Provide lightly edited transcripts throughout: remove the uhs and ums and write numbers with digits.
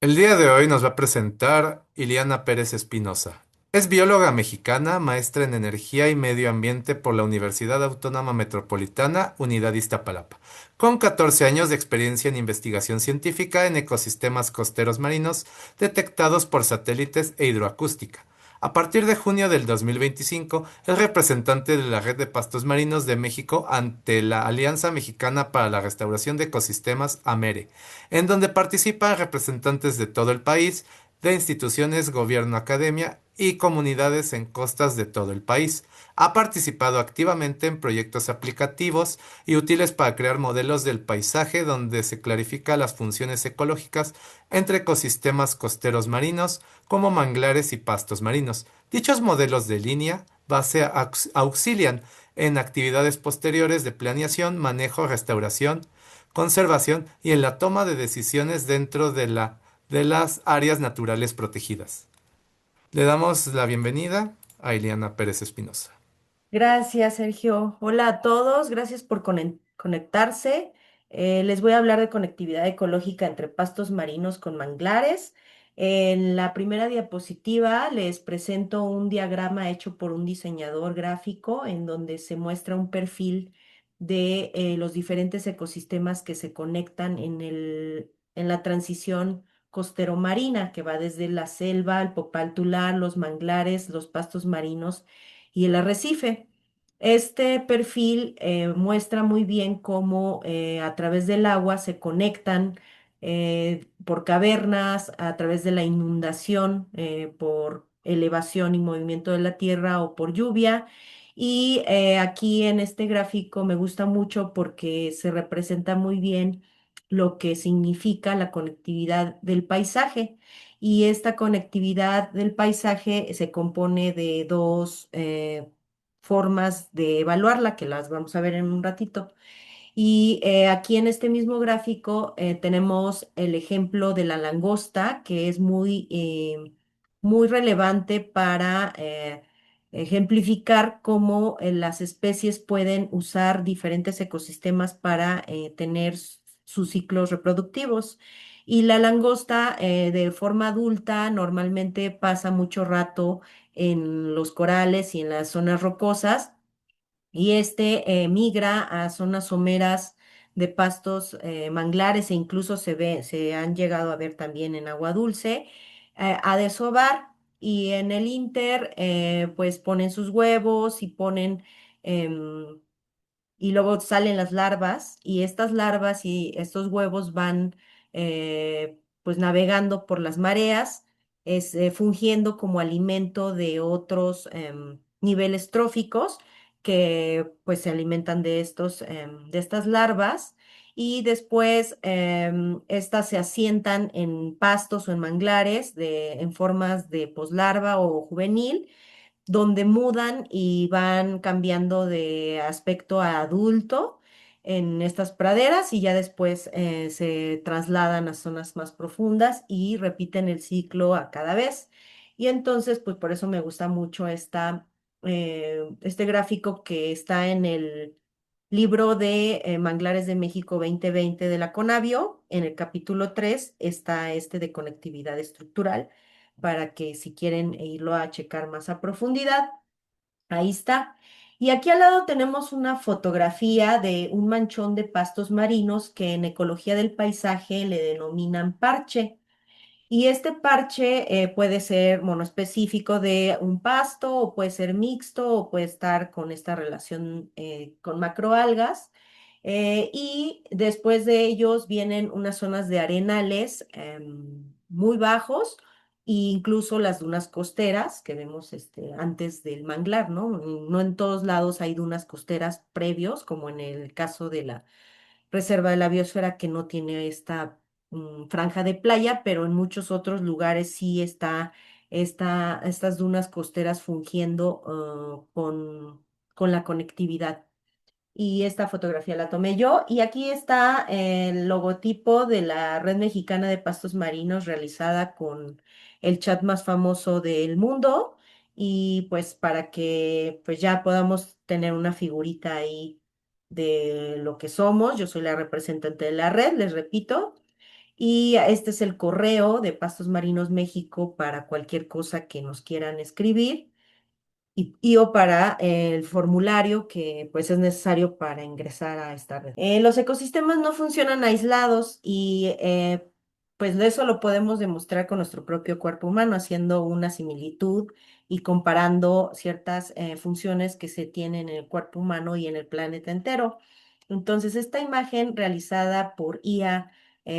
El día de hoy nos va a presentar Iliana Pérez Espinosa. Es bióloga mexicana, maestra en energía y medio ambiente por la Universidad Autónoma Metropolitana, Unidad Iztapalapa, con 14 años de experiencia en investigación científica en ecosistemas costeros marinos detectados por satélites e hidroacústica. A partir de junio del 2025, es representante de la Red de Pastos Marinos de México ante la Alianza Mexicana para la Restauración de Ecosistemas AMERE, en donde participan representantes de todo el país, de instituciones, gobierno, academia y comunidades en costas de todo el país. Ha participado activamente en proyectos aplicativos y útiles para crear modelos del paisaje donde se clarifica las funciones ecológicas entre ecosistemas costeros marinos como manglares y pastos marinos. Dichos modelos de línea base auxilian en actividades posteriores de planeación, manejo, restauración, conservación y en la toma de decisiones dentro de las áreas naturales protegidas. Le damos la bienvenida a Ileana Pérez Espinosa. Gracias, Sergio. Hola a todos, gracias por conectarse. Les voy a hablar de conectividad ecológica entre pastos marinos con manglares. En la primera diapositiva les presento un diagrama hecho por un diseñador gráfico en donde se muestra un perfil de los diferentes ecosistemas que se conectan en la transición costero-marina, que va desde la selva, el popal tular, los manglares, los pastos marinos y el arrecife. Este perfil muestra muy bien cómo a través del agua se conectan por cavernas, a través de la inundación, por elevación y movimiento de la tierra o por lluvia. Y aquí en este gráfico me gusta mucho porque se representa muy bien lo que significa la conectividad del paisaje. Y esta conectividad del paisaje se compone de dos formas de evaluarla, que las vamos a ver en un ratito. Y aquí en este mismo gráfico tenemos el ejemplo de la langosta, que es muy relevante para ejemplificar cómo las especies pueden usar diferentes ecosistemas para tener sus ciclos reproductivos. Y la langosta de forma adulta normalmente pasa mucho rato en los corales y en las zonas rocosas y migra a zonas someras de pastos, manglares e incluso se han llegado a ver también en agua dulce, a desovar y en el inter pues ponen sus huevos y em, y luego salen las larvas y estas larvas y estos huevos van pues navegando por las mareas, fungiendo como alimento de otros niveles tróficos que pues se alimentan de de estas larvas y después estas se asientan en pastos o en manglares en formas de poslarva o juvenil donde mudan y van cambiando de aspecto a adulto en estas praderas y ya después se trasladan a zonas más profundas y repiten el ciclo a cada vez. Y entonces, pues por eso me gusta mucho este gráfico que está en el libro de Manglares de México 2020 de la Conavio. En el capítulo 3 está este de conectividad estructural para que si quieren irlo a checar más a profundidad, ahí está. Y aquí al lado tenemos una fotografía de un manchón de pastos marinos que en ecología del paisaje le denominan parche. Y este parche puede ser monoespecífico de un pasto o puede ser mixto o puede estar con esta relación con macroalgas. Y después de ellos vienen unas zonas de arenales muy bajos e incluso las dunas costeras que vemos antes del manglar, ¿no? No en todos lados hay dunas costeras previos, como en el caso de la reserva de la biosfera que no tiene esta franja de playa, pero en muchos otros lugares sí está estas dunas costeras fungiendo con la conectividad. Y esta fotografía la tomé yo. Y aquí está el logotipo de la Red Mexicana de Pastos Marinos realizada con el chat más famoso del mundo. Y pues para que pues ya podamos tener una figurita ahí de lo que somos. Yo soy la representante de la red, les repito. Y este es el correo de Pastos Marinos México para cualquier cosa que nos quieran escribir y o para el formulario que pues es necesario para ingresar a esta red. Los ecosistemas no funcionan aislados y pues de eso lo podemos demostrar con nuestro propio cuerpo humano, haciendo una similitud y comparando ciertas funciones que se tienen en el cuerpo humano y en el planeta entero. Entonces, esta imagen realizada por IA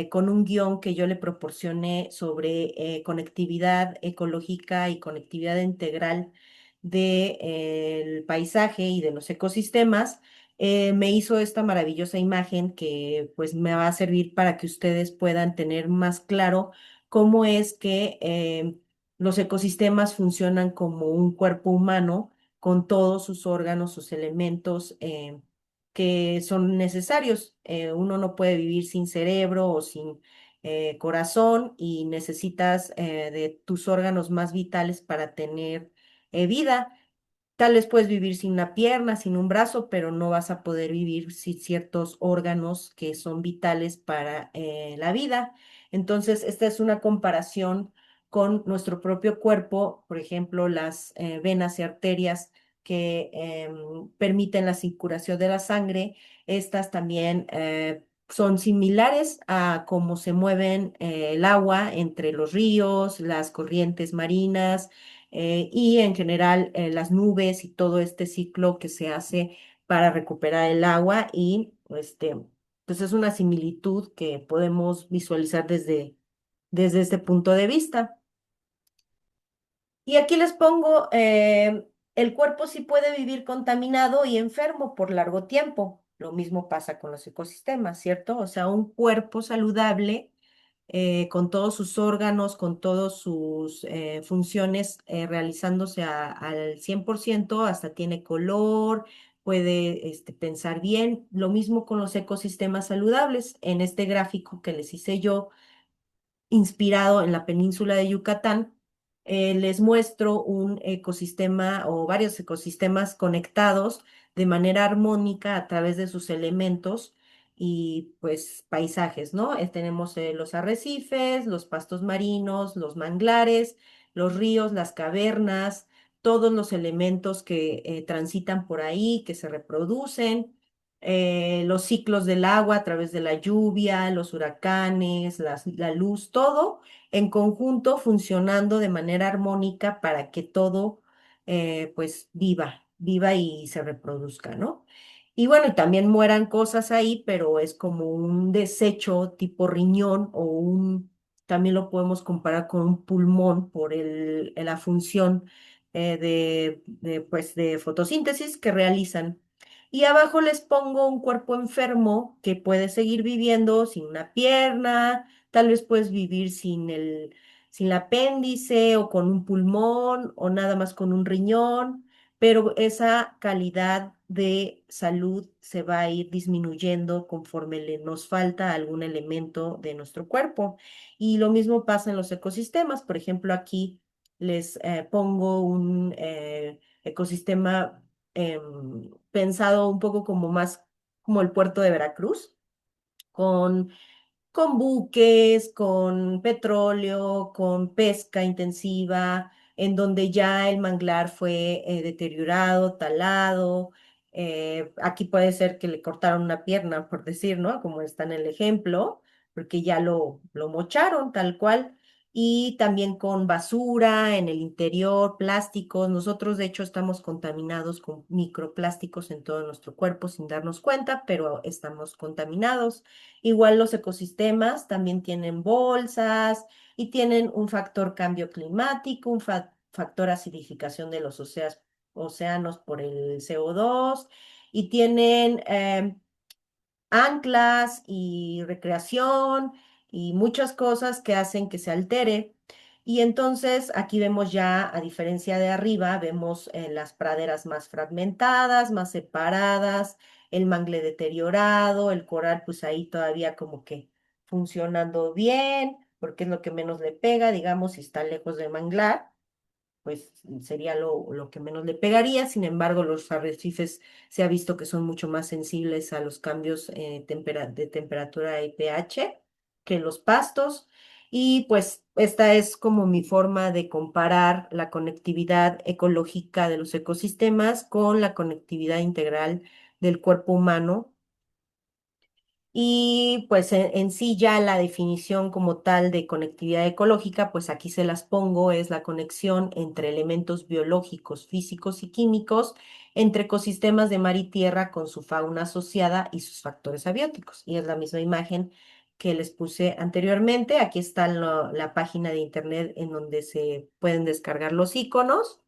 con un guión que yo le proporcioné sobre conectividad ecológica y conectividad integral del paisaje y de los ecosistemas, me hizo esta maravillosa imagen que pues me va a servir para que ustedes puedan tener más claro cómo es que los ecosistemas funcionan como un cuerpo humano con todos sus órganos, sus elementos que son necesarios. Uno no puede vivir sin cerebro o sin corazón y necesitas de tus órganos más vitales para tener vida. Tal vez puedes vivir sin una pierna, sin un brazo, pero no vas a poder vivir sin ciertos órganos que son vitales para la vida. Entonces, esta es una comparación con nuestro propio cuerpo, por ejemplo, las venas y arterias que permiten la circulación de la sangre. Estas también son similares a cómo se mueven el agua entre los ríos, las corrientes marinas y en general las nubes y todo este ciclo que se hace para recuperar el agua y pues es una similitud que podemos visualizar desde este punto de vista. Y aquí les pongo, el cuerpo sí puede vivir contaminado y enfermo por largo tiempo. Lo mismo pasa con los ecosistemas, ¿cierto? O sea, un cuerpo saludable con todos sus órganos, con todas sus funciones realizándose al 100%, hasta tiene color, puede pensar bien. Lo mismo con los ecosistemas saludables. En este gráfico que les hice yo, inspirado en la península de Yucatán, les muestro un ecosistema o varios ecosistemas conectados de manera armónica a través de sus elementos y pues paisajes, ¿no? Tenemos los arrecifes, los pastos marinos, los manglares, los ríos, las cavernas, todos los elementos que transitan por ahí, que se reproducen los ciclos del agua a través de la lluvia, los huracanes, la luz, todo en conjunto funcionando de manera armónica para que todo pues viva y se reproduzca, ¿no? Y bueno, y también mueran cosas ahí, pero es como un desecho tipo riñón también lo podemos comparar con un pulmón por la función pues, de fotosíntesis que realizan. Y abajo les pongo un cuerpo enfermo que puede seguir viviendo sin una pierna, tal vez puedes vivir sin el apéndice o con un pulmón o nada más con un riñón, pero esa calidad de salud se va a ir disminuyendo conforme nos falta algún elemento de nuestro cuerpo. Y lo mismo pasa en los ecosistemas. Por ejemplo, aquí les pongo un ecosistema pensado un poco como más como el puerto de Veracruz, con buques, con petróleo, con pesca intensiva, en donde ya el manglar fue deteriorado, talado. Aquí puede ser que le cortaron una pierna, por decir, ¿no? Como está en el ejemplo, porque ya lo mocharon tal cual. Y también con basura en el interior, plásticos. Nosotros, de hecho, estamos contaminados con microplásticos en todo nuestro cuerpo sin darnos cuenta, pero estamos contaminados. Igual los ecosistemas también tienen bolsas y tienen un factor cambio climático, un factor acidificación de los océanos por el CO2 y tienen anclas y recreación y muchas cosas que hacen que se altere. Y entonces aquí vemos ya, a diferencia de arriba, vemos las praderas más fragmentadas, más separadas, el mangle deteriorado, el coral pues ahí todavía como que funcionando bien, porque es lo que menos le pega, digamos, si está lejos del manglar pues sería lo que menos le pegaría. Sin embargo, los arrecifes se ha visto que son mucho más sensibles a los cambios de temperatura y pH que los pastos. Y pues esta es como mi forma de comparar la conectividad ecológica de los ecosistemas con la conectividad integral del cuerpo humano. Y pues en sí ya la definición como tal de conectividad ecológica, pues aquí se las pongo, es la conexión entre elementos biológicos, físicos y químicos, entre ecosistemas de mar y tierra con su fauna asociada y sus factores abióticos. Y es la misma imagen que les puse anteriormente. Aquí está la página de internet en donde se pueden descargar los iconos.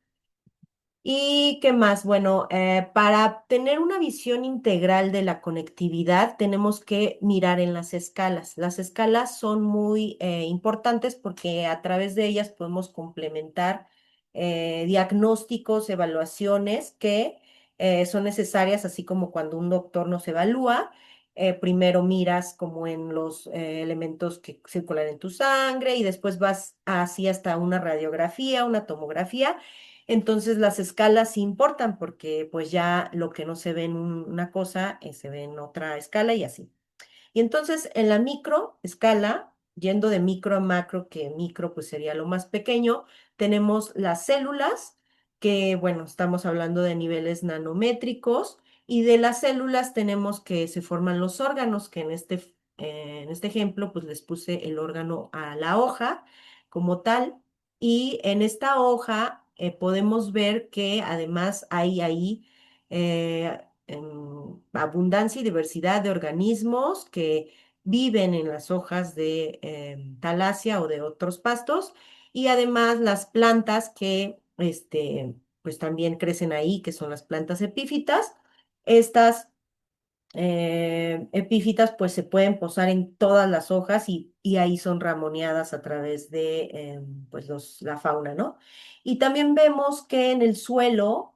¿Y qué más? Bueno, para tener una visión integral de la conectividad, tenemos que mirar en las escalas. Las escalas son muy importantes porque a través de ellas podemos complementar diagnósticos, evaluaciones que son necesarias, así como cuando un doctor nos evalúa. Primero miras como en los elementos que circulan en tu sangre y después vas así hasta una radiografía, una tomografía. Entonces las escalas sí importan porque pues ya lo que no se ve en una cosa se ve en otra escala y así. Y entonces en la micro escala, yendo de micro a macro, que micro pues sería lo más pequeño, tenemos las células, que bueno, estamos hablando de niveles nanométricos, y de las células tenemos que se forman los órganos, que en este ejemplo pues les puse el órgano a la hoja como tal, y en esta hoja podemos ver que además hay ahí abundancia y diversidad de organismos que viven en las hojas de talasia o de otros pastos y además las plantas que pues también crecen ahí, que son las plantas epífitas. Estas epífitas pues se pueden posar en todas las hojas y ahí son ramoneadas a través de pues la fauna, ¿no? Y también vemos que en el suelo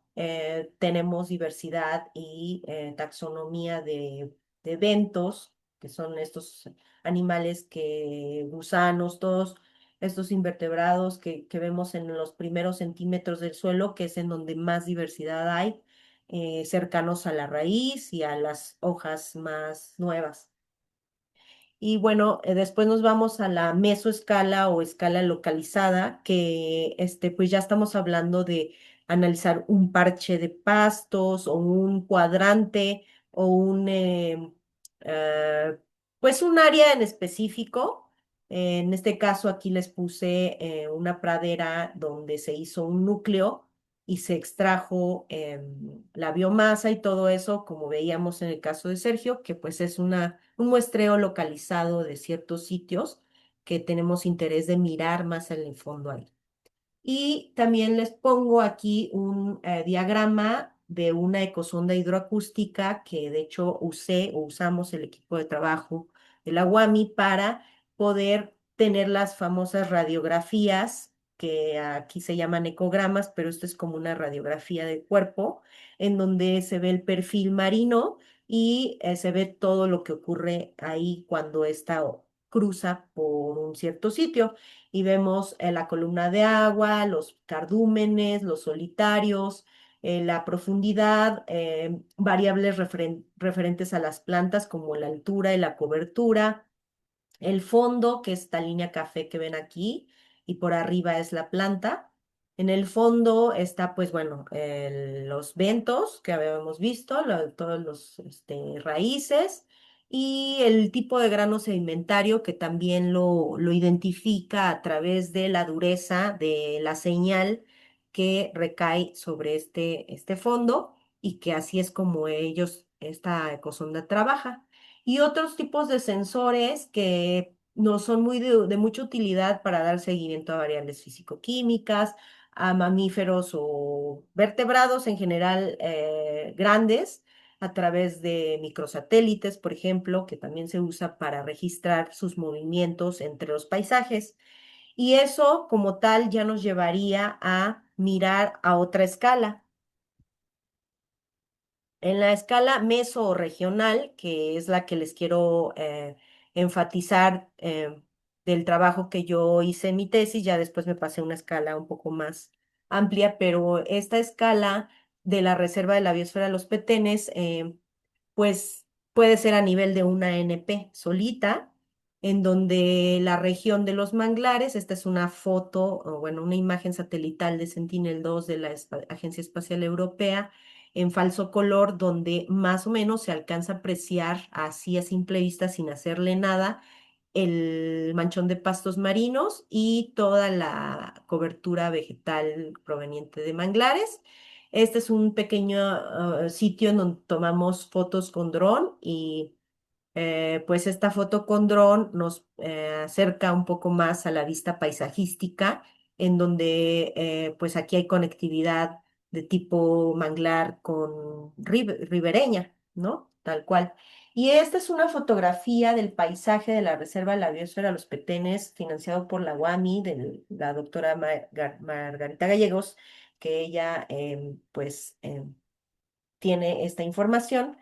tenemos diversidad y taxonomía de bentos, que son estos animales gusanos, todos estos invertebrados que vemos en los primeros centímetros del suelo, que es en donde más diversidad hay cercanos a la raíz y a las hojas más nuevas. Y bueno, después nos vamos a la mesoescala o escala localizada, que pues ya estamos hablando de analizar un parche de pastos o un cuadrante o eh, pues un área en específico. En este caso aquí les puse una pradera donde se hizo un núcleo y se extrajo la biomasa y todo eso, como veíamos en el caso de Sergio, que pues es un muestreo localizado de ciertos sitios que tenemos interés de mirar más en el fondo ahí. Y también les pongo aquí un diagrama de una ecosonda hidroacústica que de hecho usé o usamos el equipo de trabajo de la UAMI para poder tener las famosas radiografías que aquí se llaman ecogramas, pero esto es como una radiografía del cuerpo en donde se ve el perfil marino y se ve todo lo que ocurre ahí cuando esta cruza por un cierto sitio y vemos la columna de agua, los cardúmenes, los solitarios, la profundidad, variables referentes a las plantas como la altura y la cobertura, el fondo, que es esta línea café que ven aquí, y por arriba es la planta. En el fondo está, pues bueno, los bentos que habíamos visto, todos los raíces y el tipo de grano sedimentario que también lo identifica a través de la dureza de la señal que recae sobre este fondo y que así es como esta ecosonda trabaja y otros tipos de sensores que no son muy de mucha utilidad para dar seguimiento a variables físico-químicas, a mamíferos o vertebrados en general grandes a través de microsatélites, por ejemplo, que también se usa para registrar sus movimientos entre los paisajes. Y eso como tal ya nos llevaría a mirar a otra escala. En la escala meso o regional, que es la que les quiero enfatizar del trabajo que yo hice en mi tesis, ya después me pasé a una escala un poco más amplia, pero esta escala de la Reserva de la Biosfera de los Petenes, pues puede ser a nivel de una NP solita en donde la región de los manglares, esta es una foto, o bueno, una imagen satelital de Sentinel-2 de la Agencia Espacial Europea en falso color, donde más o menos se alcanza a apreciar así a simple vista, sin hacerle nada, el manchón de pastos marinos y toda la cobertura vegetal proveniente de manglares. Este es un pequeño sitio en donde tomamos fotos con dron y pues esta foto con dron nos acerca un poco más a la vista paisajística, en donde pues aquí hay conectividad de tipo manglar con ribereña, ¿no? Tal cual. Y esta es una fotografía del paisaje de la Reserva de la Biosfera Los Petenes, financiado por la UAMI, de la doctora Margarita Gallegos, que ella pues tiene esta información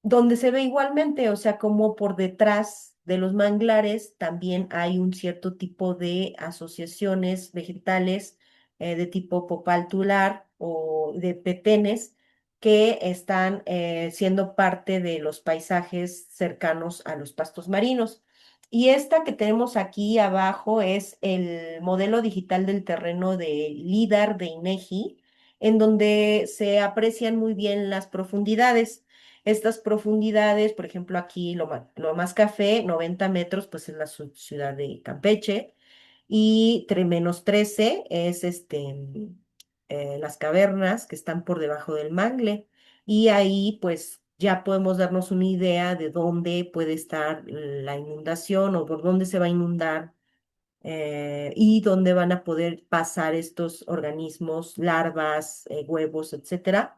donde se ve igualmente, o sea, como por detrás de los manglares también hay un cierto tipo de asociaciones vegetales de tipo popal tular o de petenes que están siendo parte de los paisajes cercanos a los pastos marinos. Y esta que tenemos aquí abajo es el modelo digital del terreno de LIDAR de INEGI, en donde se aprecian muy bien las profundidades. Estas profundidades, por ejemplo, aquí lo más café, 90 metros, pues es la ciudad de Campeche, y menos 13 es las cavernas que están por debajo del mangle. Y ahí, pues, ya podemos darnos una idea de dónde puede estar la inundación o por dónde se va a inundar y dónde van a poder pasar estos organismos, larvas, huevos, etcétera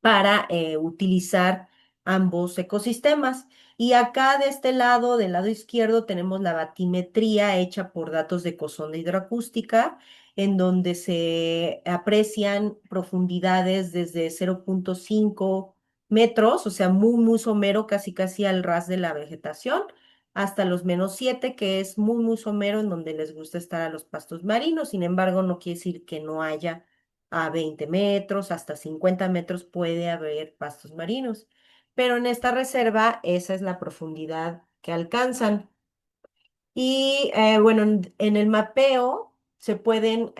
para utilizar ambos ecosistemas. Y acá de este lado, del lado izquierdo, tenemos la batimetría hecha por datos de ecosonda hidroacústica, en donde se aprecian profundidades desde 0,5 metros, o sea, muy, muy somero, casi, casi al ras de la vegetación, hasta los -7, que es muy, muy somero, en donde les gusta estar a los pastos marinos. Sin embargo, no quiere decir que no haya a 20 metros, hasta 50 metros puede haber pastos marinos. Pero en esta reserva esa es la profundidad que alcanzan. Y bueno, en el mapeo se pueden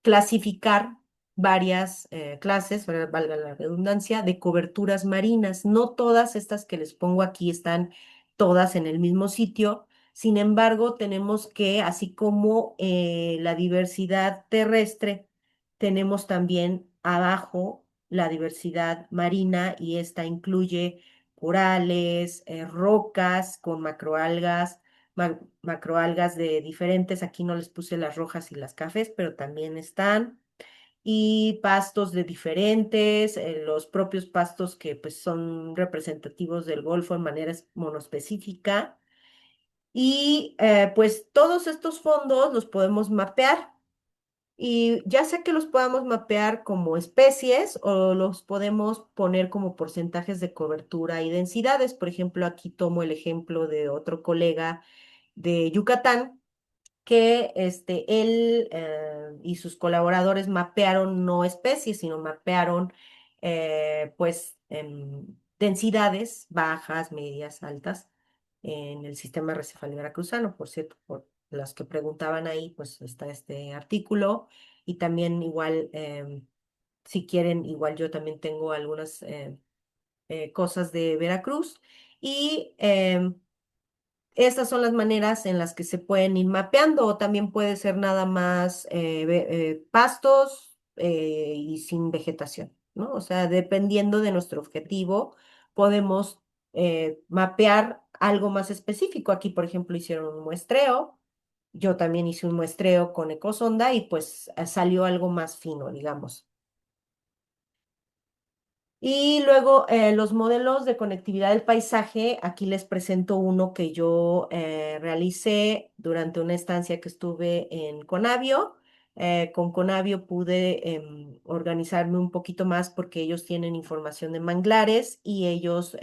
clasificar varias clases, valga la redundancia, de coberturas marinas. No todas estas que les pongo aquí están todas en el mismo sitio. Sin embargo, tenemos que, así como la diversidad terrestre, tenemos también abajo la diversidad marina y esta incluye corales, rocas con macroalgas macroalgas de diferentes, aquí no les puse las rojas y las cafés, pero también están, y pastos de diferentes, los propios pastos que pues son representativos del Golfo en manera monoespecífica, y pues todos estos fondos los podemos mapear. Y ya sea que los podamos mapear como especies o los podemos poner como porcentajes de cobertura y densidades. Por ejemplo, aquí tomo el ejemplo de otro colega de Yucatán, que él y sus colaboradores mapearon no especies, sino mapearon pues densidades bajas, medias, altas en el sistema recefalio veracruzano. Por cierto, por las que preguntaban ahí, pues está este artículo y también igual, si quieren, igual yo también tengo algunas cosas de Veracruz y estas son las maneras en las que se pueden ir mapeando, o también puede ser nada más pastos y sin vegetación, ¿no? O sea, dependiendo de nuestro objetivo, podemos mapear algo más específico. Aquí, por ejemplo, hicieron un muestreo. Yo también hice un muestreo con Ecosonda y pues salió algo más fino, digamos. Y luego los modelos de conectividad del paisaje, aquí les presento uno que yo realicé durante una estancia que estuve en Conavio. Con Conavio pude organizarme un poquito más porque ellos tienen información de manglares y ellos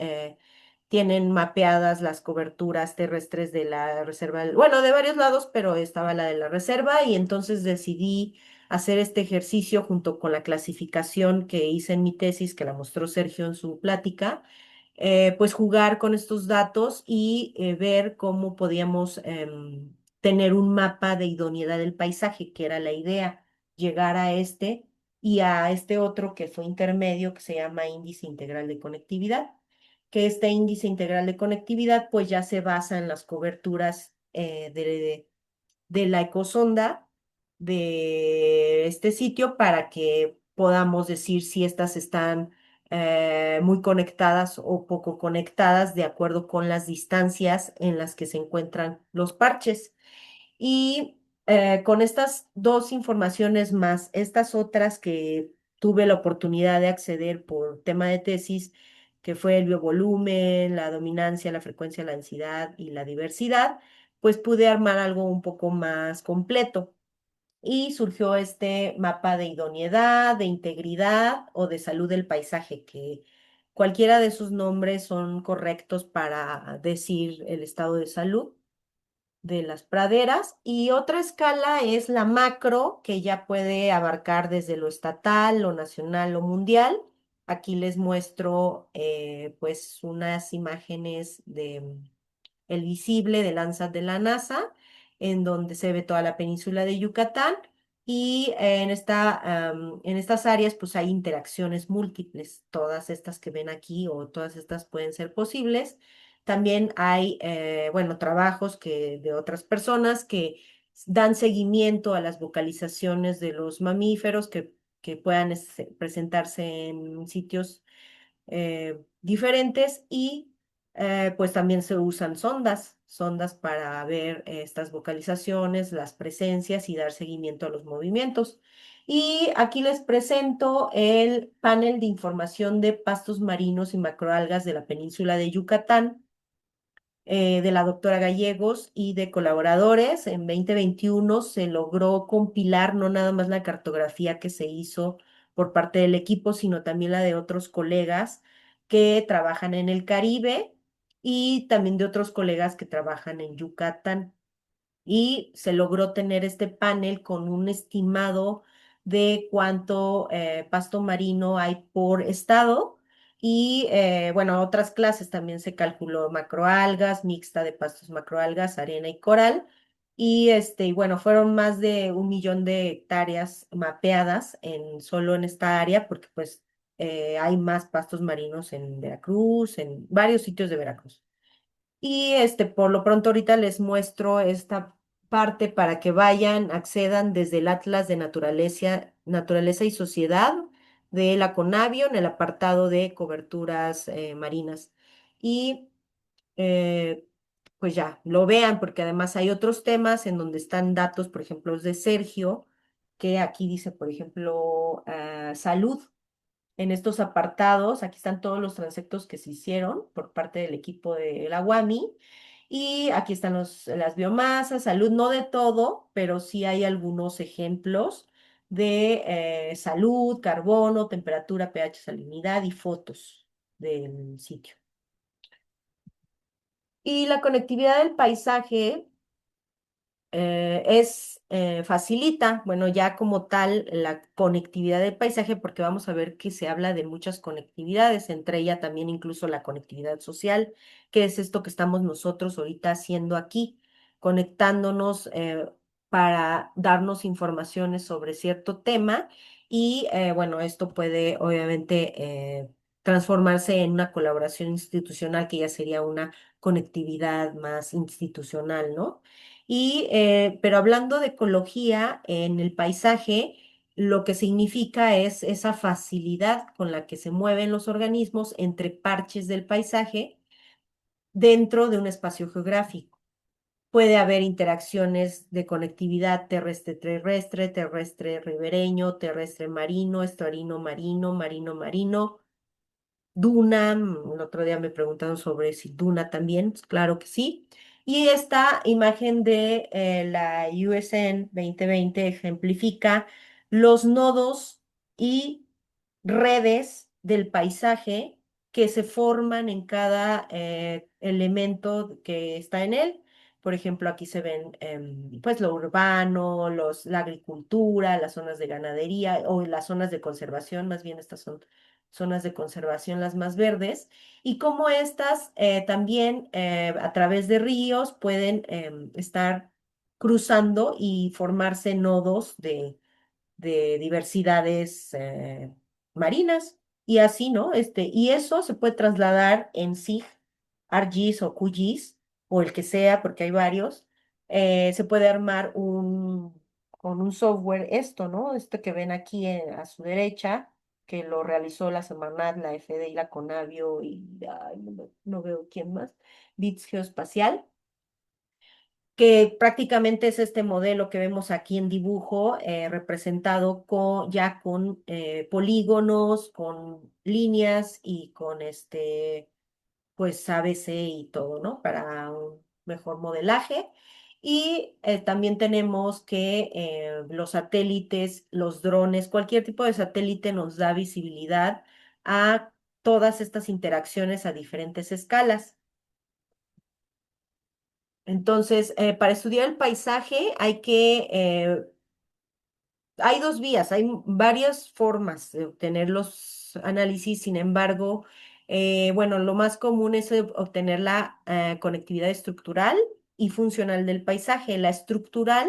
tienen mapeadas las coberturas terrestres de la reserva, bueno, de varios lados, pero estaba la de la reserva y entonces decidí hacer este ejercicio junto con la clasificación que hice en mi tesis, que la mostró Sergio en su plática, pues jugar con estos datos y ver cómo podíamos tener un mapa de idoneidad del paisaje, que era la idea, llegar a este y a este otro que fue intermedio, que se llama índice integral de conectividad, que este índice integral de conectividad pues ya se basa en las coberturas de la ecosonda de este sitio para que podamos decir si estas están muy conectadas o poco conectadas de acuerdo con las distancias en las que se encuentran los parches. Y con estas dos informaciones más estas otras que tuve la oportunidad de acceder por tema de tesis, que fue el biovolumen, la dominancia, la frecuencia, la densidad y la diversidad, pues pude armar algo un poco más completo. Y surgió este mapa de idoneidad, de integridad o de salud del paisaje, que cualquiera de sus nombres son correctos para decir el estado de salud de las praderas. Y otra escala es la macro, que ya puede abarcar desde lo estatal, lo nacional, lo mundial. Aquí les muestro pues unas imágenes de el visible de Landsat de la NASA, en donde se ve toda la península de Yucatán. Y en estas áreas pues hay interacciones múltiples, todas estas que ven aquí o todas estas pueden ser posibles. También hay, bueno, trabajos de otras personas que dan seguimiento a las vocalizaciones de los mamíferos que puedan presentarse en sitios diferentes y pues también se usan sondas para ver estas vocalizaciones, las presencias y dar seguimiento a los movimientos. Y aquí les presento el panel de información de pastos marinos y macroalgas de la península de Yucatán, de la doctora Gallegos y de colaboradores. En 2021 se logró compilar no nada más la cartografía que se hizo por parte del equipo, sino también la de otros colegas que trabajan en el Caribe y también de otros colegas que trabajan en Yucatán, y se logró tener este panel con un estimado de cuánto pasto marino hay por estado. Y bueno, otras clases también se calculó macroalgas, mixta de pastos macroalgas, arena y coral. Y bueno, fueron más de 1 millón de hectáreas mapeadas solo en esta área, porque pues hay más pastos marinos en Veracruz, en varios sitios de Veracruz. Y por lo pronto ahorita les muestro esta parte para que vayan, accedan desde el Atlas de Naturaleza y Sociedad de la Conavio en el apartado de coberturas marinas. Y eh, pues ya, lo vean, porque además hay otros temas en donde están datos, por ejemplo, los de Sergio, que aquí dice, por ejemplo, salud. En estos apartados, aquí están todos los transectos que se hicieron por parte del equipo de la UAMI. Y aquí están las biomasas, salud, no de todo, pero sí hay algunos ejemplos de salud, carbono, temperatura, pH, salinidad y fotos del sitio. Y la conectividad del paisaje facilita, bueno, ya como tal, la conectividad del paisaje, porque vamos a ver que se habla de muchas conectividades, entre ellas también incluso la conectividad social, que es esto que estamos nosotros ahorita haciendo aquí, conectándonos para darnos informaciones sobre cierto tema. Y bueno, esto puede obviamente transformarse en una colaboración institucional, que ya sería una conectividad más institucional, ¿no? Pero hablando de ecología en el paisaje, lo que significa es esa facilidad con la que se mueven los organismos entre parches del paisaje dentro de un espacio geográfico. Puede haber interacciones de conectividad terrestre-terrestre, terrestre-ribereño, terrestre-marino, estuarino-marino, marino-marino, Duna. El otro día me preguntaron sobre si Duna también, pues claro que sí. Y esta imagen de la USN 2020 ejemplifica los nodos y redes del paisaje que se forman en cada elemento que está en él. Por ejemplo, aquí se ven pues lo urbano, la agricultura, las zonas de ganadería o las zonas de conservación, más bien estas son zonas de conservación las más verdes, y cómo estas también a través de ríos pueden estar cruzando y formarse nodos de diversidades marinas y así, ¿no? Y eso se puede trasladar en SIG, ArcGIS o QGIS o el que sea, porque hay varios. Se puede armar con un software esto, ¿no? Esto que ven aquí a su derecha, que lo realizó la Semarnat, la FD y la Conavio y ay, no veo quién más, Bits Geoespacial, que prácticamente es este modelo que vemos aquí en dibujo, representado ya con polígonos, con líneas y con pues ABC y todo, ¿no? Para un mejor modelaje. Y también tenemos que los satélites, los drones, cualquier tipo de satélite nos da visibilidad a todas estas interacciones a diferentes escalas. Entonces, para estudiar el paisaje hay dos vías, hay varias formas de obtener los análisis. Sin embargo, bueno, lo más común es obtener la conectividad estructural y funcional del paisaje. La estructural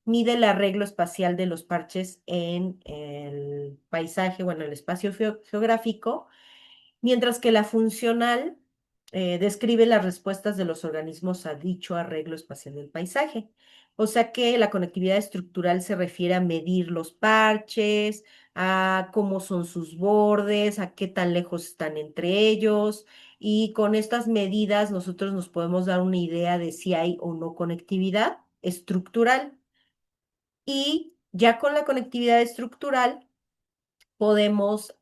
mide el arreglo espacial de los parches en el paisaje, bueno, el espacio geográfico, mientras que la funcional describe las respuestas de los organismos a dicho arreglo espacial del paisaje. O sea que la conectividad estructural se refiere a medir los parches, a cómo son sus bordes, a qué tan lejos están entre ellos, y con estas medidas nosotros nos podemos dar una idea de si hay o no conectividad estructural. Y ya con la conectividad estructural podemos,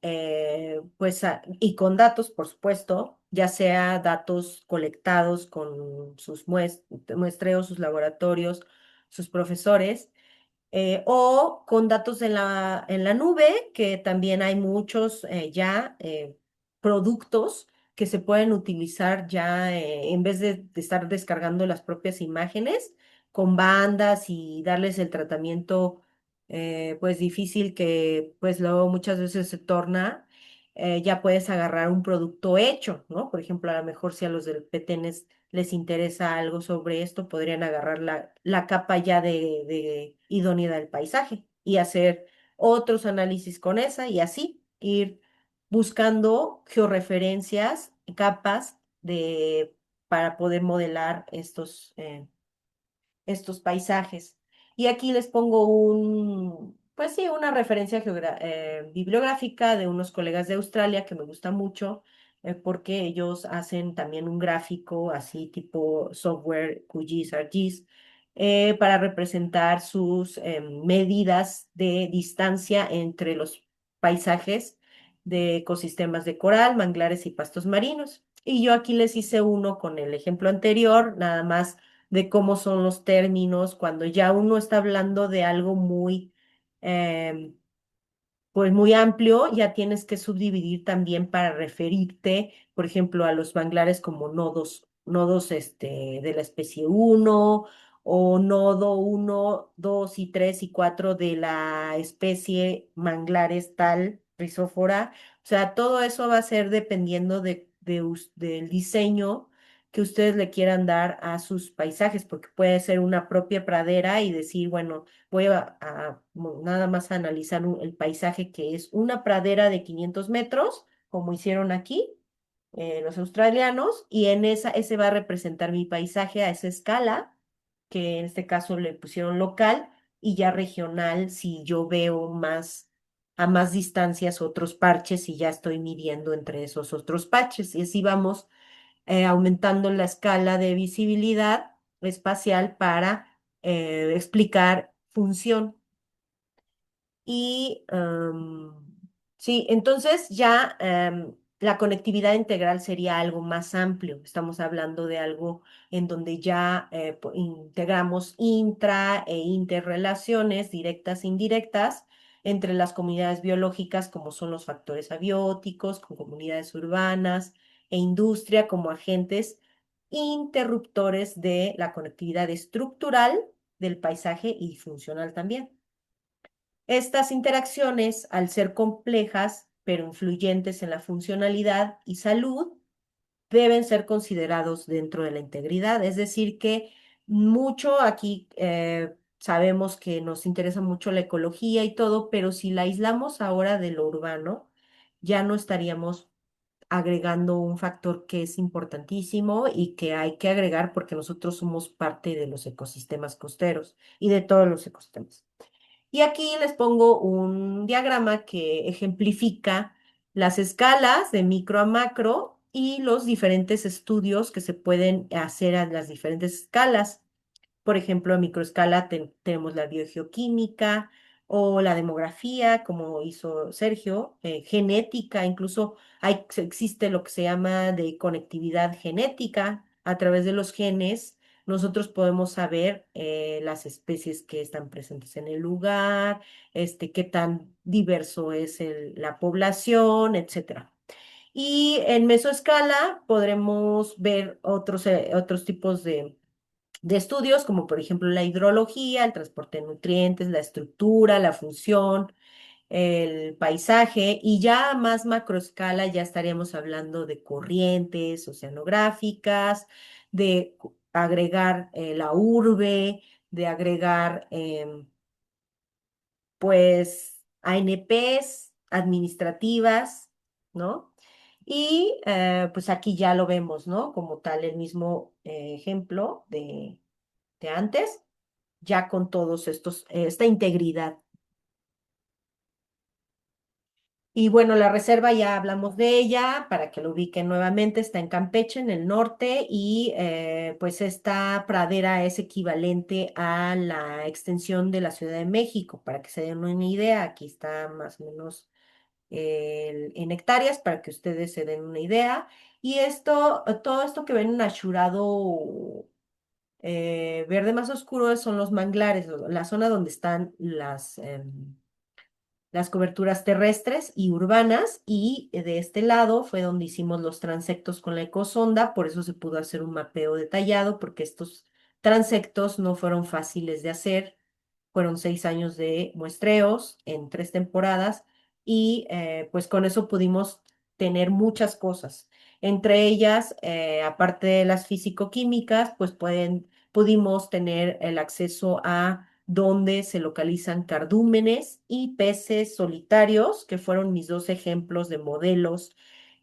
pues, y con datos, por supuesto, ya sea datos colectados con sus muestreos, sus laboratorios, sus profesores, o con datos en la nube, que también hay muchos ya productos que se pueden utilizar ya en vez de estar descargando las propias imágenes con bandas y darles el tratamiento pues difícil que pues luego muchas veces se torna. Ya puedes agarrar un producto hecho, ¿no? Por ejemplo, a lo mejor si a los del PTNES les interesa algo sobre esto, podrían agarrar la capa ya de idoneidad del paisaje y hacer otros análisis con esa y así ir buscando georreferencias, capas para poder modelar estos paisajes. Y aquí les pongo pues sí, una referencia bibliográfica de unos colegas de Australia que me gusta mucho, porque ellos hacen también un gráfico así tipo software QGIS, ArcGIS, para representar sus medidas de distancia entre los paisajes de ecosistemas de coral, manglares y pastos marinos. Y yo aquí les hice uno con el ejemplo anterior, nada más de cómo son los términos, cuando ya uno está hablando de algo muy, em, pues muy amplio, ya tienes que subdividir también para referirte, por ejemplo, a los manglares como nodos de la especie uno o nodo uno 2 y 3 y 4 de la especie manglares tal, rizófora. O sea, todo eso va a ser dependiendo del diseño que ustedes le quieran dar a sus paisajes, porque puede ser una propia pradera y decir, bueno, voy nada más a analizar el paisaje que es una pradera de 500 metros, como hicieron aquí los australianos, y ese va a representar mi paisaje a esa escala, que en este caso le pusieron local, y ya regional, si yo veo a más distancias otros parches y ya estoy midiendo entre esos otros parches. Y así vamos aumentando la escala de visibilidad espacial para explicar función. Y sí, entonces ya la conectividad integral sería algo más amplio. Estamos hablando de algo en donde ya integramos intra e interrelaciones directas e indirectas entre las comunidades biológicas, como son los factores abióticos, con comunidades urbanas e industria como agentes interruptores de la conectividad estructural del paisaje y funcional también. Estas interacciones, al ser complejas, pero influyentes en la funcionalidad y salud, deben ser considerados dentro de la integridad. Es decir, que mucho aquí sabemos que nos interesa mucho la ecología y todo, pero si la aislamos ahora de lo urbano, ya no estaríamos agregando un factor que es importantísimo y que hay que agregar porque nosotros somos parte de los ecosistemas costeros y de todos los ecosistemas. Y aquí les pongo un diagrama que ejemplifica las escalas de micro a macro y los diferentes estudios que se pueden hacer a las diferentes escalas. Por ejemplo, a microescala tenemos la biogeoquímica o la demografía, como hizo Sergio, genética, incluso existe lo que se llama de conectividad genética. A través de los genes, nosotros podemos saber las especies que están presentes en el lugar, qué tan diverso es la población, etcétera. Y en mesoescala podremos ver otros tipos de estudios, como por ejemplo la hidrología, el transporte de nutrientes, la estructura, la función, el paisaje, y ya a más macroescala ya estaríamos hablando de corrientes oceanográficas, de agregar la urbe, de agregar pues ANPs administrativas, ¿no? Y pues aquí ya lo vemos, ¿no? Como tal, el mismo ejemplo de antes, ya con todos estos, esta integridad. Y bueno, la reserva ya hablamos de ella, para que lo ubiquen nuevamente, está en Campeche, en el norte, y pues esta pradera es equivalente a la extensión de la Ciudad de México, para que se den una idea, aquí está más o menos en hectáreas, para que ustedes se den una idea. Y esto, todo esto que ven achurado verde más oscuro son los manglares, la zona donde están las coberturas terrestres y urbanas, y de este lado fue donde hicimos los transectos con la ecosonda, por eso se pudo hacer un mapeo detallado, porque estos transectos no fueron fáciles de hacer, fueron 6 años de muestreos en 3 temporadas, y pues con eso pudimos tener muchas cosas. Entre ellas, aparte de las físico-químicas, pues pudimos tener el acceso a donde se localizan cardúmenes y peces solitarios, que fueron mis dos ejemplos de modelos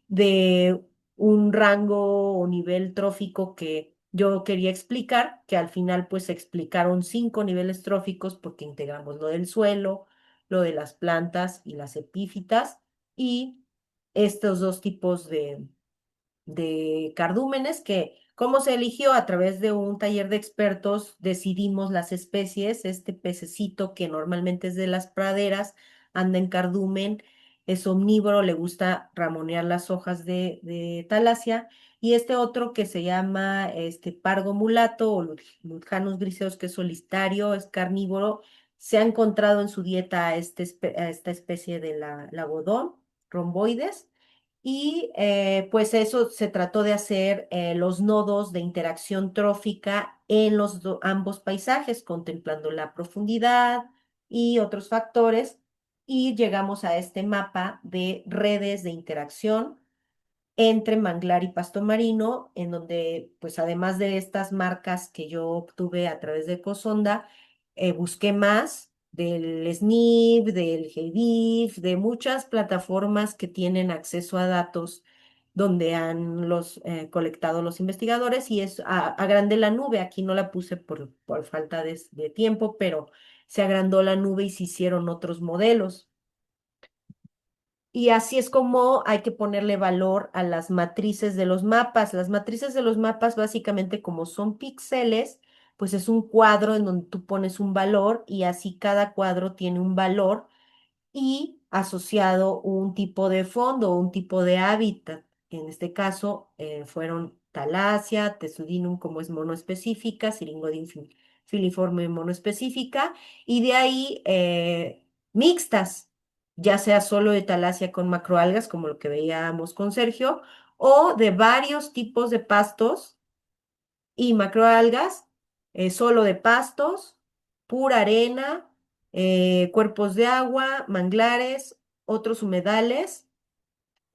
de un rango o nivel trófico que yo quería explicar, que al final pues se explicaron 5 niveles tróficos porque integramos lo del suelo, lo de las plantas y las epífitas, y estos dos tipos de cardúmenes que, como se eligió a través de un taller de expertos, decidimos las especies. Este pececito que normalmente es de las praderas, anda en cardumen, es omnívoro, le gusta ramonear las hojas de talasia, y este otro que se llama pargo mulato o Lutjanus griseus, que es solitario, es carnívoro, se ha encontrado en su dieta a esta especie de la lagodón romboides, y pues eso se trató de hacer los nodos de interacción trófica en los ambos paisajes, contemplando la profundidad y otros factores, y llegamos a este mapa de redes de interacción entre manglar y pasto marino, en donde, pues además de estas marcas que yo obtuve a través de Ecosonda, busqué más del SNIP, del GBIF, de muchas plataformas que tienen acceso a datos donde han colectado los investigadores, y es agrandé la nube. Aquí no la puse por falta de tiempo, pero se agrandó la nube y se hicieron otros modelos. Y así es como hay que ponerle valor a las matrices de los mapas. Las matrices de los mapas, básicamente, como son píxeles, pues es un cuadro en donde tú pones un valor, y así cada cuadro tiene un valor y asociado un tipo de fondo o un tipo de hábitat. En este caso fueron Thalassia, Tesudinum como es monoespecífica, Syringodin filiforme monoespecífica, y de ahí mixtas, ya sea solo de Thalassia con macroalgas, como lo que veíamos con Sergio, o de varios tipos de pastos y macroalgas, solo de pastos, pura arena, cuerpos de agua, manglares, otros humedales,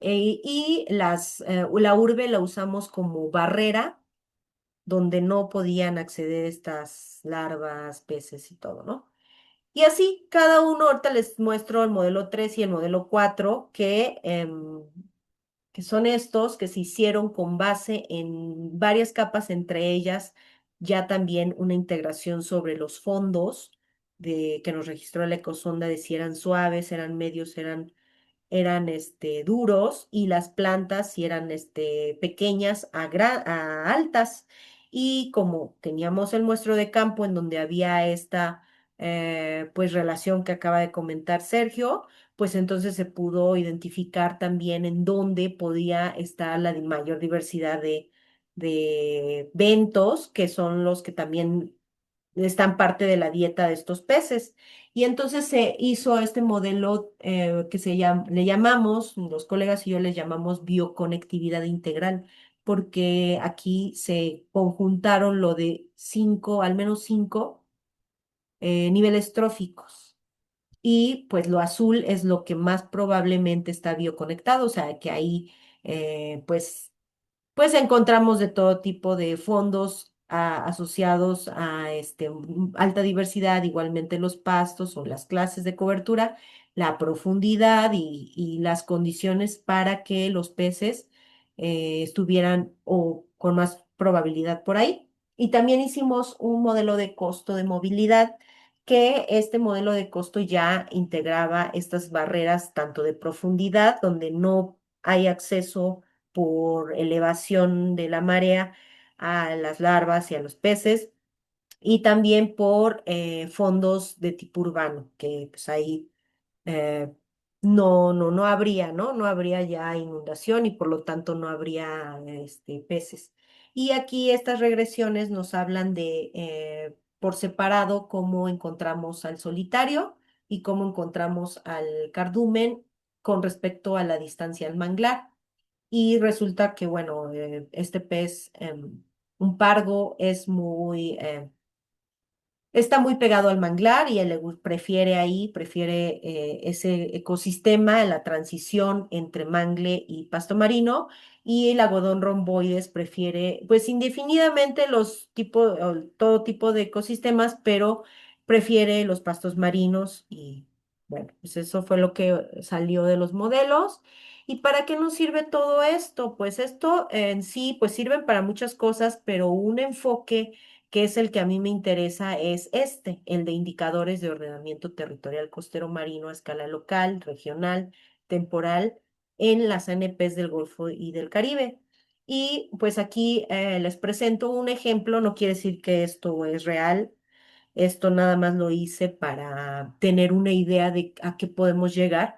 Y la urbe la usamos como barrera donde no podían acceder estas larvas, peces y todo, ¿no? Y así, cada uno, ahorita les muestro el modelo 3 y el modelo 4 que son estos que se hicieron con base en varias capas, entre ellas ya también una integración sobre los fondos que nos registró la ecosonda de si eran suaves, eran medios, eran duros y las plantas si eran pequeñas a altas. Y como teníamos el muestro de campo en donde había esta pues relación que acaba de comentar Sergio, pues entonces se pudo identificar también en dónde podía estar la mayor diversidad de bentos, que son los que también están parte de la dieta de estos peces. Y entonces se hizo este modelo que le llamamos, los colegas y yo les llamamos bioconectividad integral, porque aquí se conjuntaron lo de cinco, al menos cinco niveles tróficos. Y pues lo azul es lo que más probablemente está bioconectado, o sea que ahí pues encontramos de todo tipo de fondos asociados a alta diversidad, igualmente los pastos o las clases de cobertura, la profundidad y las condiciones para que los peces estuvieran o con más probabilidad por ahí. Y también hicimos un modelo de costo de movilidad, que este modelo de costo ya integraba estas barreras tanto de profundidad, donde no hay acceso por elevación de la marea a las larvas y a los peces, y también por fondos de tipo urbano, que pues ahí eh, no habría, ¿no? No habría ya inundación y por lo tanto no habría peces. Y aquí estas regresiones nos hablan de por separado cómo encontramos al solitario y cómo encontramos al cardumen con respecto a la distancia al manglar. Y resulta que, bueno, este pez, un pargo, está muy pegado al manglar y el prefiere ese ecosistema, la transición entre mangle y pasto marino, y el algodón romboides prefiere, pues indefinidamente todo tipo de ecosistemas, pero prefiere los pastos marinos y bueno, pues eso fue lo que salió de los modelos. ¿Y para qué nos sirve todo esto? Pues esto en sí, pues sirven para muchas cosas, pero un enfoque que es el que a mí me interesa, es el de indicadores de ordenamiento territorial costero marino a escala local, regional, temporal, en las ANPs del Golfo y del Caribe. Y pues aquí les presento un ejemplo, no quiere decir que esto es real, esto nada más lo hice para tener una idea de a qué podemos llegar,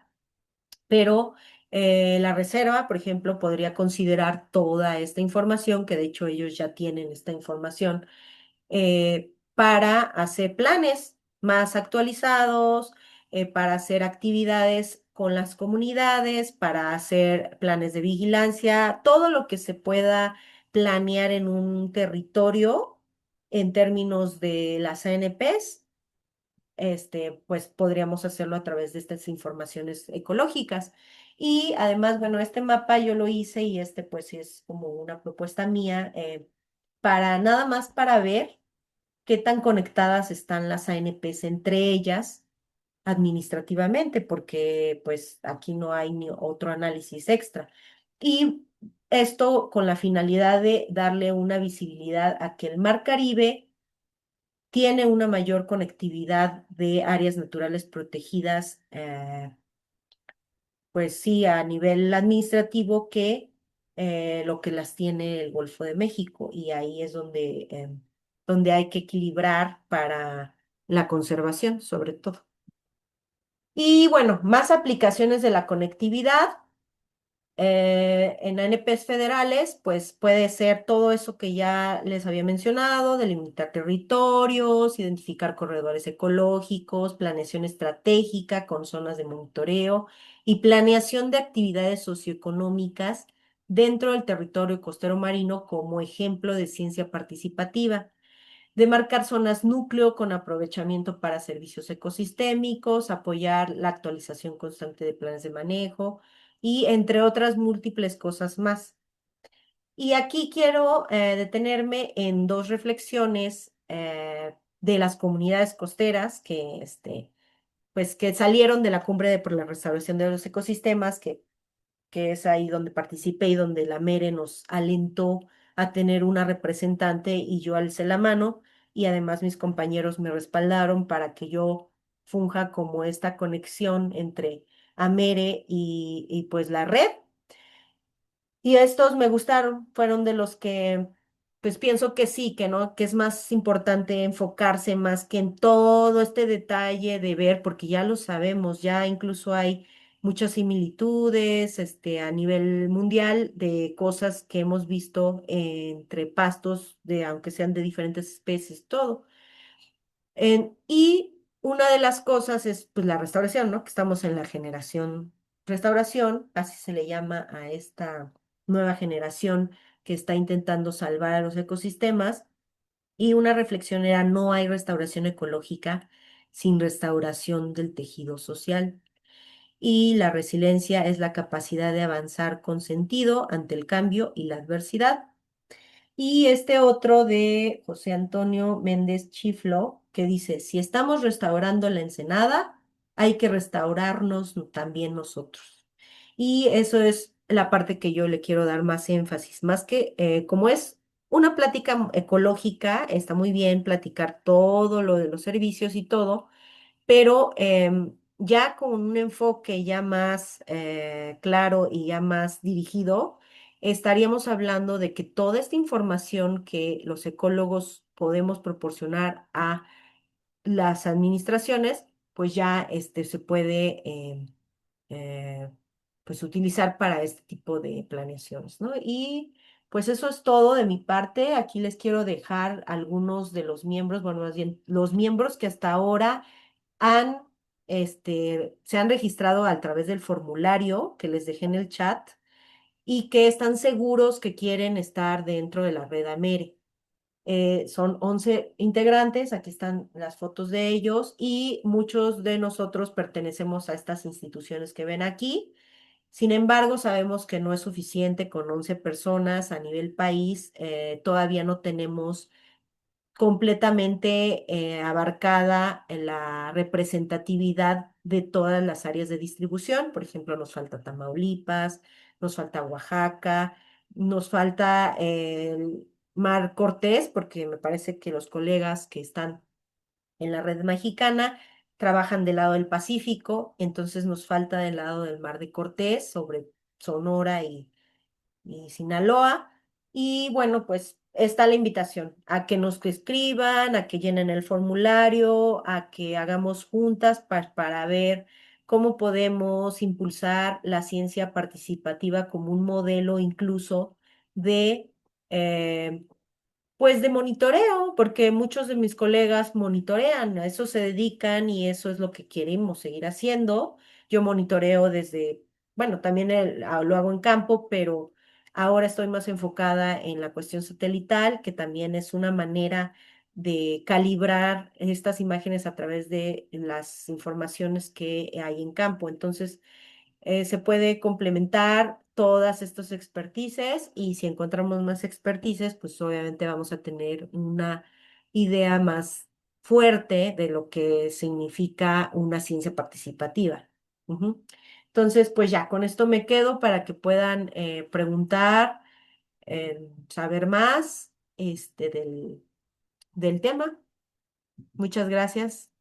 pero la reserva, por ejemplo, podría considerar toda esta información, que de hecho ellos ya tienen esta información para hacer planes más actualizados, para hacer actividades con las comunidades, para hacer planes de vigilancia, todo lo que se pueda planear en un territorio en términos de las ANPs. Pues podríamos hacerlo a través de estas informaciones ecológicas. Y además, bueno, este mapa yo lo hice y pues es como una propuesta mía para nada más para ver qué tan conectadas están las ANPs entre ellas administrativamente, porque pues aquí no hay ni otro análisis extra. Y esto con la finalidad de darle una visibilidad a que el Mar Caribe tiene una mayor conectividad de áreas naturales protegidas, pues sí, a nivel administrativo que lo que las tiene el Golfo de México. Y ahí es donde hay que equilibrar para la conservación, sobre todo. Y bueno, más aplicaciones de la conectividad. En ANPs federales, pues puede ser todo eso que ya les había mencionado: delimitar territorios, identificar corredores ecológicos, planeación estratégica con zonas de monitoreo y planeación de actividades socioeconómicas dentro del territorio costero marino como ejemplo de ciencia participativa. Demarcar zonas núcleo con aprovechamiento para servicios ecosistémicos, apoyar la actualización constante de planes de manejo y entre otras múltiples cosas más. Y aquí quiero detenerme en dos reflexiones de las comunidades costeras pues, que salieron de la cumbre por la restauración de los ecosistemas, que es ahí donde participé y donde la MERE nos alentó a tener una representante y yo alcé la mano y además mis compañeros me respaldaron para que yo funja como esta conexión entre AMERE y pues la red. Y estos me gustaron, fueron de los que, pues pienso que sí, que no, que es más importante enfocarse más que en todo este detalle de ver, porque ya lo sabemos, ya incluso hay muchas similitudes, a nivel mundial de cosas que hemos visto entre pastos de, aunque sean de diferentes especies, todo. Y una de las cosas es pues la restauración, ¿no? Que estamos en la generación restauración, así se le llama a esta nueva generación que está intentando salvar a los ecosistemas. Y una reflexión era, no hay restauración ecológica sin restauración del tejido social. Y la resiliencia es la capacidad de avanzar con sentido ante el cambio y la adversidad. Y este otro de José Antonio Méndez Chiflo, que dice, si estamos restaurando la ensenada, hay que restaurarnos también nosotros. Y eso es la parte que yo le quiero dar más énfasis, más que como es una plática ecológica, está muy bien platicar todo lo de los servicios y todo, pero ya con un enfoque ya más claro y ya más dirigido, estaríamos hablando de que toda esta información que los ecólogos podemos proporcionar a las administraciones, pues ya se puede eh, pues utilizar para este tipo de planeaciones, ¿no? Y pues eso es todo de mi parte. Aquí les quiero dejar algunos de los miembros, bueno, más bien los miembros que hasta ahora han, se han registrado a través del formulario que les dejé en el chat y que están seguros que quieren estar dentro de la red AMERE. Son 11 integrantes, aquí están las fotos de ellos y muchos de nosotros pertenecemos a estas instituciones que ven aquí. Sin embargo, sabemos que no es suficiente con 11 personas a nivel país. Todavía no tenemos completamente abarcada en la representatividad de todas las áreas de distribución. Por ejemplo, nos falta Tamaulipas, nos falta Oaxaca, nos falta el Mar Cortés, porque me parece que los colegas que están en la red mexicana trabajan del lado del Pacífico, entonces nos falta del lado del Mar de Cortés, sobre Sonora y Sinaloa. Y bueno, pues está la invitación a que nos escriban, a que llenen el formulario, a que hagamos juntas para ver cómo podemos impulsar la ciencia participativa como un modelo incluso de eh, pues de monitoreo, porque muchos de mis colegas monitorean, a eso se dedican y eso es lo que queremos seguir haciendo. Yo monitoreo desde, bueno, también lo hago en campo, pero ahora estoy más enfocada en la cuestión satelital, que también es una manera de calibrar estas imágenes a través de las informaciones que hay en campo. Entonces, se puede complementar todas estas expertices y si encontramos más expertices, pues obviamente vamos a tener una idea más fuerte de lo que significa una ciencia participativa. Ujú. Entonces, pues ya, con esto me quedo para que puedan preguntar, saber más del tema. Muchas gracias.